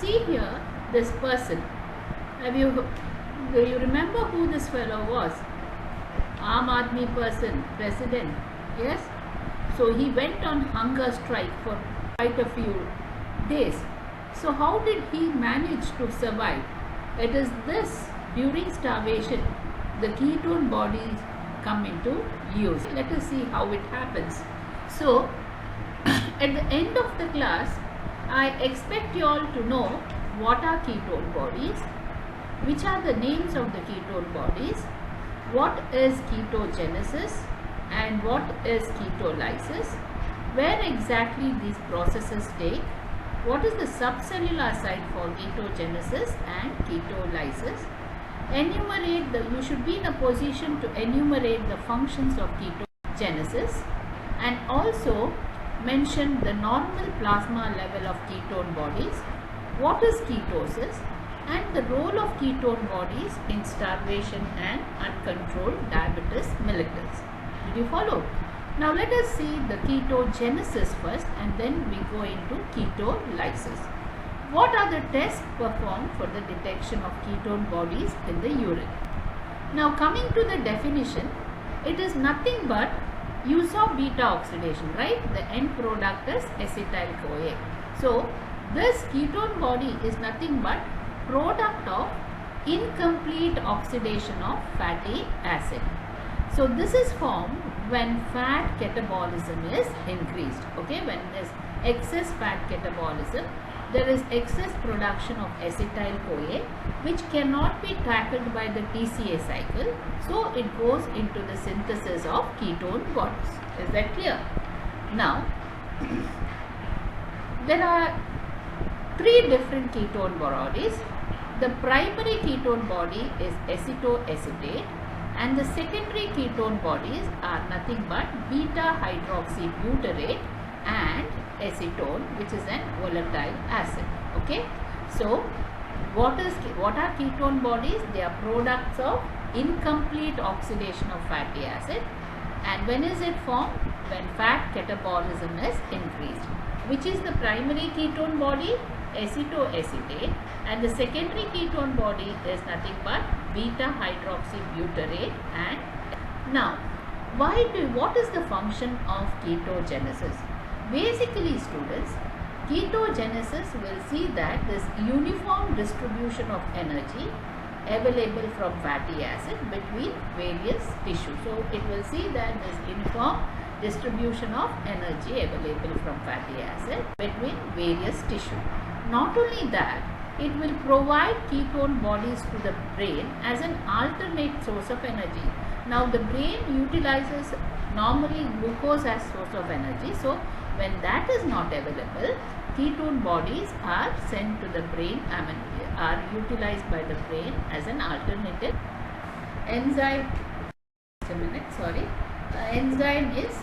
see here this person, do you remember who this fellow was? Aam Aadmi person, president, yes? So he went on hunger strike for quite a few days. So how did he manage to survive? It is this, during starvation, the ketone bodies come into use. Let us see how it happens. So at the end of the class, I expect you all to know what are ketone bodies, which are the names of the ketone bodies, what is ketogenesis and what is ketolysis, where exactly these processes take, what is the subcellular site for ketogenesis and ketolysis. You should be in a position to enumerate the functions of ketogenesis and also mention the normal plasma level of ketone bodies, what is ketosis, and the role of ketone bodies in starvation and uncontrolled diabetes mellitus. Did you follow? Now let us see the ketogenesis first and then we go into ketolysis. What are the tests performed for the detection of ketone bodies in the urine? Now coming to the definition, it is nothing but, you saw beta oxidation, right? The end product is acetyl-CoA. So this ketone body is nothing but product of incomplete oxidation of fatty acid. So this is formed when fat catabolism is increased. Okay, when there is excess fat catabolism, there is excess production of acetyl-CoA which cannot be tackled by the TCA cycle. So it goes into the synthesis of ketone bodies. Is that clear? Now, there are three different ketone bodies. The primary ketone body is acetoacetate and the secondary ketone bodies are nothing but beta hydroxybutyrate and acetone, which is an volatile acid. Okay, so what are ketone bodies? They are products of incomplete oxidation of fatty acid. And when is it formed? When fat catabolism is increased. Which is the primary ketone body? Acetoacetate, and the secondary ketone body is nothing but beta hydroxybutyrate. And now what is the function of ketogenesis? Basically students, ketogenesis will see that this uniform distribution of energy available from fatty acid between various tissues. So it will see that this uniform distribution of energy available from fatty acid between various tissues. Not only that, it will provide ketone bodies to the brain as an alternate source of energy. Now the brain utilizes normally glucose as source of energy. So when that is not available, ketone bodies are sent to the brain, are utilized by the brain as an alternative. Enzyme, enzyme is,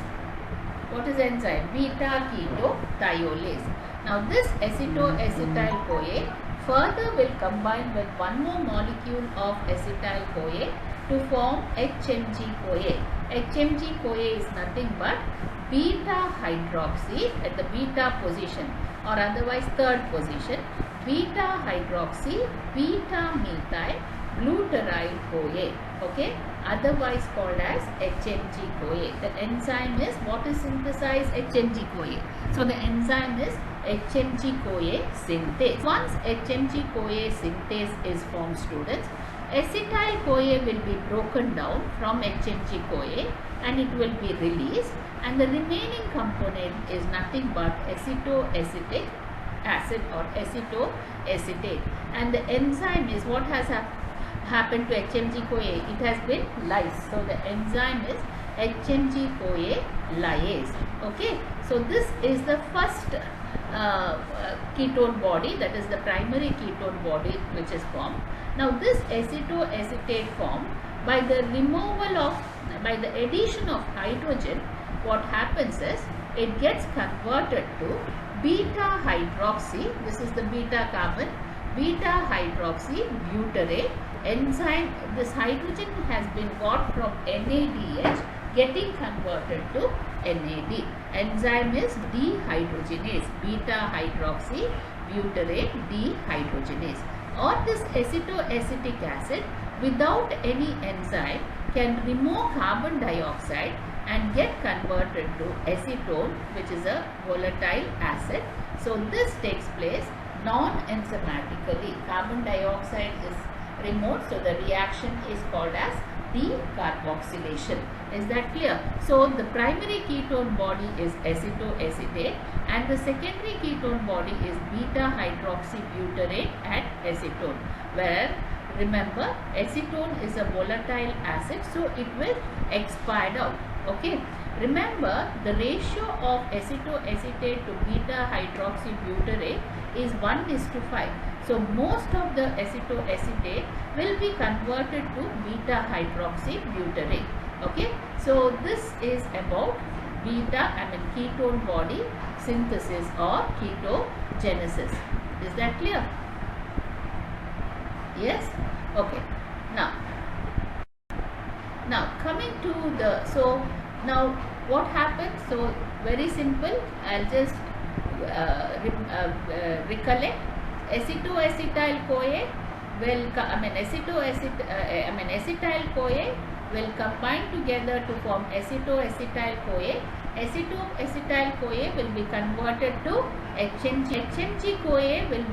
what is enzyme? Beta ketothiolase. Now this acetoacetyl-CoA further will combine with one more molecule of acetyl-CoA to form HMG-CoA. HMG-CoA is nothing but beta hydroxy at the beta position or otherwise third position, beta hydroxy beta methyl glutarate-CoA, okay, otherwise called as HMG-CoA. The enzyme is, what is synthesized? HMG-CoA. So the enzyme is HMG-CoA synthase. Once HMG-CoA synthase is formed students, acetyl-CoA will be broken down from HMG-CoA and it will be released, and the remaining component is nothing but acetoacetic acid or acetoacetate. And the enzyme is, what has happened to HMG-CoA? It has been lysed. So the enzyme is HMG-CoA lyase. Okay, so this is the first ketone body, that is the primary ketone body which is formed. Now this acetoacetate formed by the addition of hydrogen. What happens is it gets converted to beta hydroxy, this is the beta carbon, beta hydroxy butyrate enzyme. This hydrogen has been got from NADH getting converted to NAD. Enzyme is dehydrogenase, beta hydroxy butyrate dehydrogenase. Or this acetoacetic acid without any enzyme can remove carbon dioxide and get converted to acetone, which is a volatile acid. So this takes place non-enzymatically. Carbon dioxide is removed, so the reaction is called as decarboxylation. Is that clear? So the primary ketone body is acetoacetate and the secondary ketone body is beta hydroxybutyrate and acetone, where remember acetone is a volatile acid, so it will expire out. Okay, remember the ratio of acetoacetate to beta hydroxybutyrate is 1:5. So most of the acetoacetate will be converted to beta hydroxybutyrate. Okay, so this is about ketone body synthesis or ketogenesis. Is that clear? Yes? Okay. Now coming to the, so now what happens? So very simple, I'll just recollect. Acetoacetyl CoA will, acetyl CoA will combine together to form acetoacetyl CoA. Acetoacetyl CoA will be converted to HMG. HMG CoA will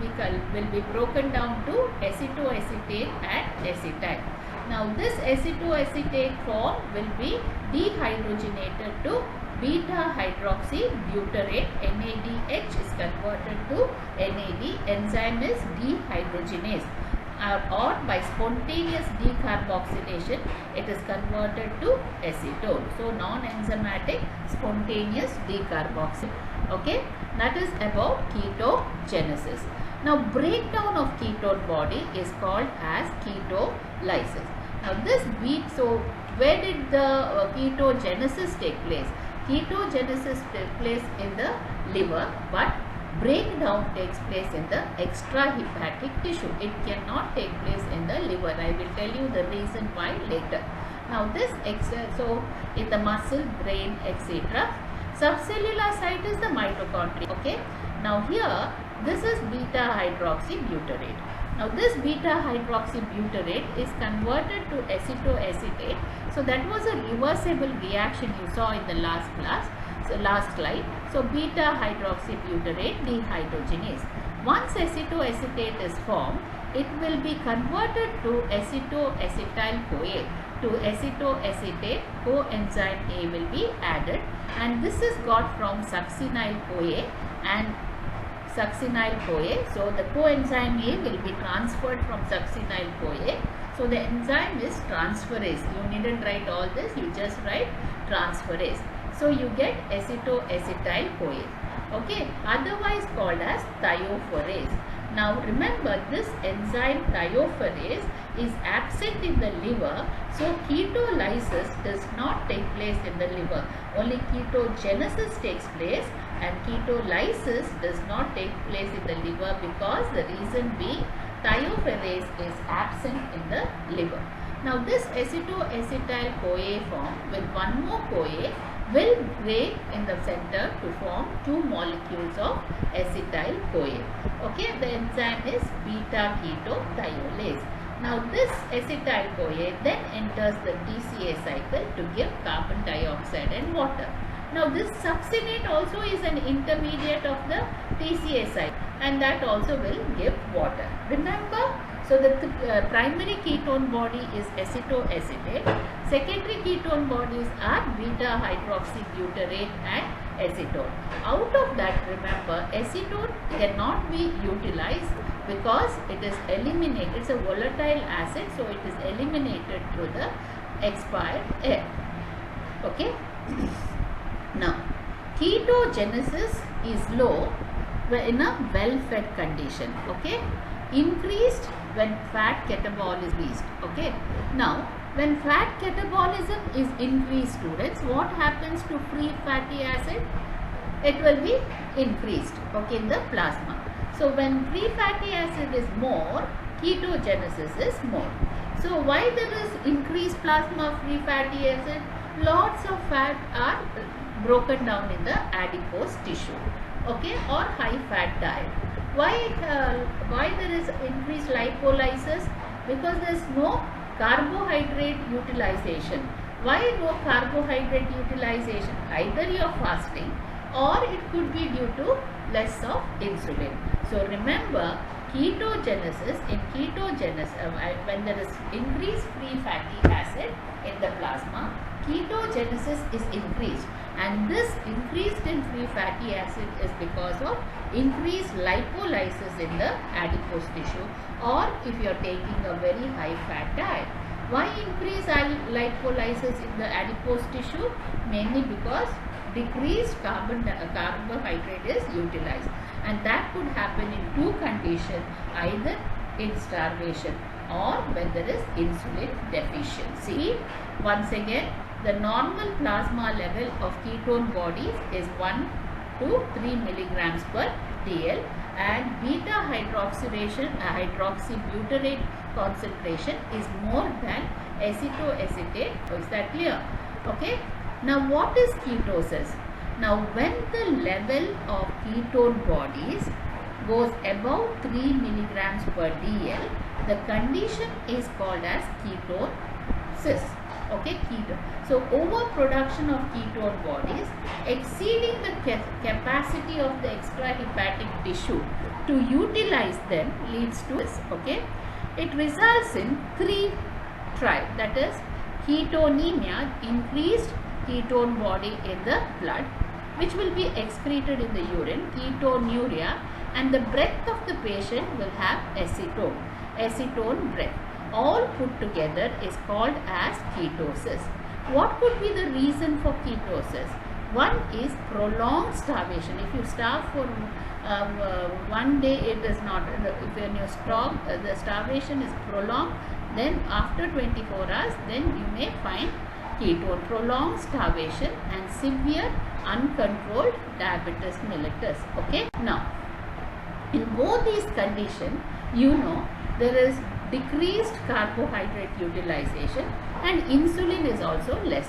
be broken down to acetoacetate and acetyl. Now this acetoacetate form will be dehydrogenated to beta hydroxybutyrate. NADH is converted to NAD. Enzyme is dehydrogenase. Or by spontaneous decarboxylation, it is converted to acetone. So non-enzymatic spontaneous decarboxylation. Okay, that is about ketogenesis. Now breakdown of ketone body is called as ketolysis. Now this so where did the ketogenesis take place? Ketogenesis takes place in the liver, but breakdown takes place in the extrahepatic tissue. It cannot take place in the liver. I will tell you the reason why later. Now this so in the muscle, brain, etc. Subcellular site is the mitochondria. Okay. Now here this is beta hydroxybutyrate. Now this beta hydroxybutyrate is converted to acetoacetate. So that was a reversible reaction you saw in the last class. So last slide. So beta hydroxybutyrate dehydrogenase. Once acetoacetate is formed, it will be converted to acetoacetyl CoA. To acetoacetate, coenzyme A will be added, and this is got from succinyl CoA and succinyl CoA. So the coenzyme A will be transferred from succinyl CoA. So the enzyme is transferase. You needn't write all this, you just write transferase. So you get acetoacetyl CoA. Okay, otherwise called as thiopherase. Now remember, this enzyme thiopherase is absent in the liver, so ketolysis does not take place in the liver. Only ketogenesis takes place and ketolysis does not take place in the liver, because the reason being thiopherase is absent in the liver. Now this acetoacetyl CoA form with one more CoA will break in the center to form two molecules of acetyl CoA. Okay, the enzyme is beta ketothiolase. Now this acetyl CoA then enters the TCA cycle to give carbon dioxide and water. Now this succinate also is an intermediate of the TCA cycle, and that also will give water. Remember, so the primary ketone body is acetoacetate. Secondary ketone bodies are beta hydroxybutyrate and acetone. Out of that, remember, acetone cannot be utilized because it is eliminated. It's a volatile acid, so it is eliminated through the expired air. Okay. Now, ketogenesis is low in a well-fed condition. Okay. Increased when fat catabolism is increased. Okay. Now, when fat catabolism is increased, students, what happens to free fatty acid? It will be increased, okay, in the plasma. So when free fatty acid is more, ketogenesis is more. So why there is increased plasma of free fatty acid? Lots of fat are broken down in the adipose tissue, okay, or high fat diet. Why there is increased lipolysis? Because there is no carbohydrate utilization. Why no carbohydrate utilization? Either you are fasting or it could be due to less of insulin. So remember, ketogenesis, when there is increased free fatty acid in the plasma, ketogenesis is increased, and this increased in free fatty acid is because of increased lipolysis in the adipose tissue, or if you are taking a very high fat diet. Why increase lipolysis in the adipose tissue? Mainly because decreased carbohydrate is utilized, and that could happen in two conditions, either in starvation or when there is insulin deficiency. Once again, the normal plasma level of ketone bodies is 1 to 3 milligrams per dl, and beta hydroxybutyrate concentration is more than acetoacetate. Is that clear? Okay. Now what is ketosis? Now when the level of ketone bodies goes above 3 milligrams per dl, the condition is called as ketosis. Okay, ketone. So overproduction of ketone bodies exceeding the capacity of the extrahepatic tissue to utilize them leads to this. Okay, it results in 3 triad, that is ketonemia, increased ketone body in the blood, which will be excreted in the urine, ketonuria, and the breath of the patient will have acetone breath. All put together is called as ketosis. What could be the reason for ketosis? One is prolonged starvation. If you starve for 1 day, it is not. When you stop, the starvation is prolonged, then after 24 hours, then you may find ketone. Prolonged starvation and severe uncontrolled diabetes mellitus. Okay. Now, in both these conditions, there is decreased carbohydrate utilization and insulin is also less.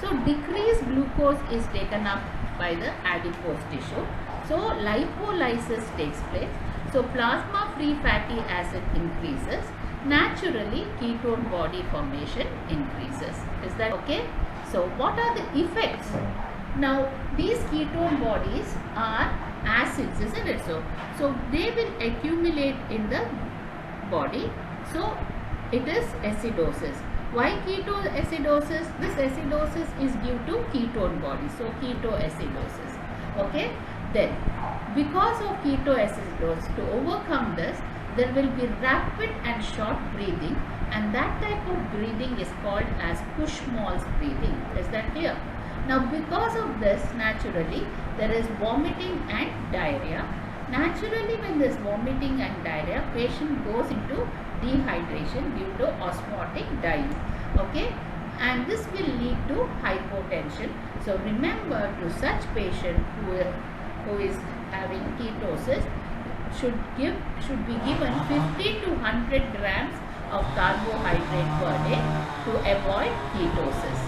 So decreased glucose is taken up by the adipose tissue. So lipolysis takes place. So plasma free fatty acid increases. Naturally ketone body formation increases. Is that okay? So what are the effects? Now these ketone bodies are acids, isn't it? So they will accumulate in the body. So it is acidosis. Why ketoacidosis? This acidosis is due to ketone body. So ketoacidosis. Okay. Then because of ketoacidosis, to overcome this, there will be rapid and short breathing, and that type of breathing is called as Kussmaul's breathing. Is that clear? Now because of this, naturally there is vomiting and diarrhea. Naturally, when there is vomiting and diarrhea, patient goes into dehydration due to osmotic diuresis. Okay, and this will lead to hypotension. So remember, to such patient who is having ketosis should be given 50 to 100 grams of carbohydrate per day to avoid ketosis.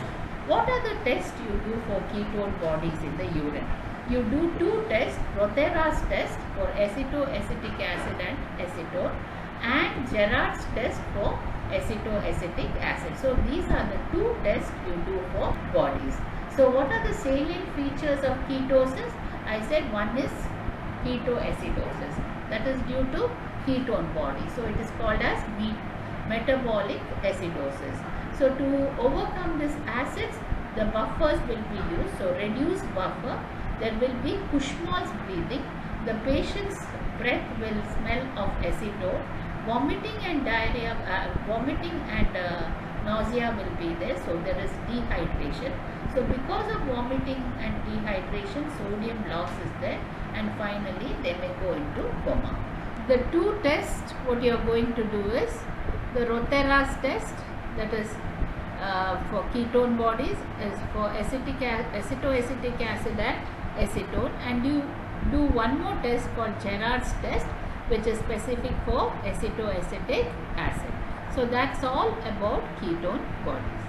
What are the tests you do for ketone bodies in the urine? You do 2 tests, Rothera's test for acetoacetic acid and acetone, and Gerard's test for acetoacetic acid. So these are the 2 tests you do for bodies. So what are the salient features of ketosis? I said one is ketoacidosis, that is due to ketone body. So it is called as metabolic acidosis. So to overcome these acids, the buffers will be used. So reduced buffer. There will be Kussmaul's breathing. The patient's breath will smell of acetone. Vomiting and diarrhea, nausea will be there. So there is dehydration. So because of vomiting and dehydration, sodium loss is there, and finally they may go into coma. The 2 tests what you are going to do is the Rothera's test, that is for ketone bodies, is for acetoacetic acid and acetone, and you do one more test called Gerard's test, which is specific for acetoacetic acid. So that's all about ketone bodies.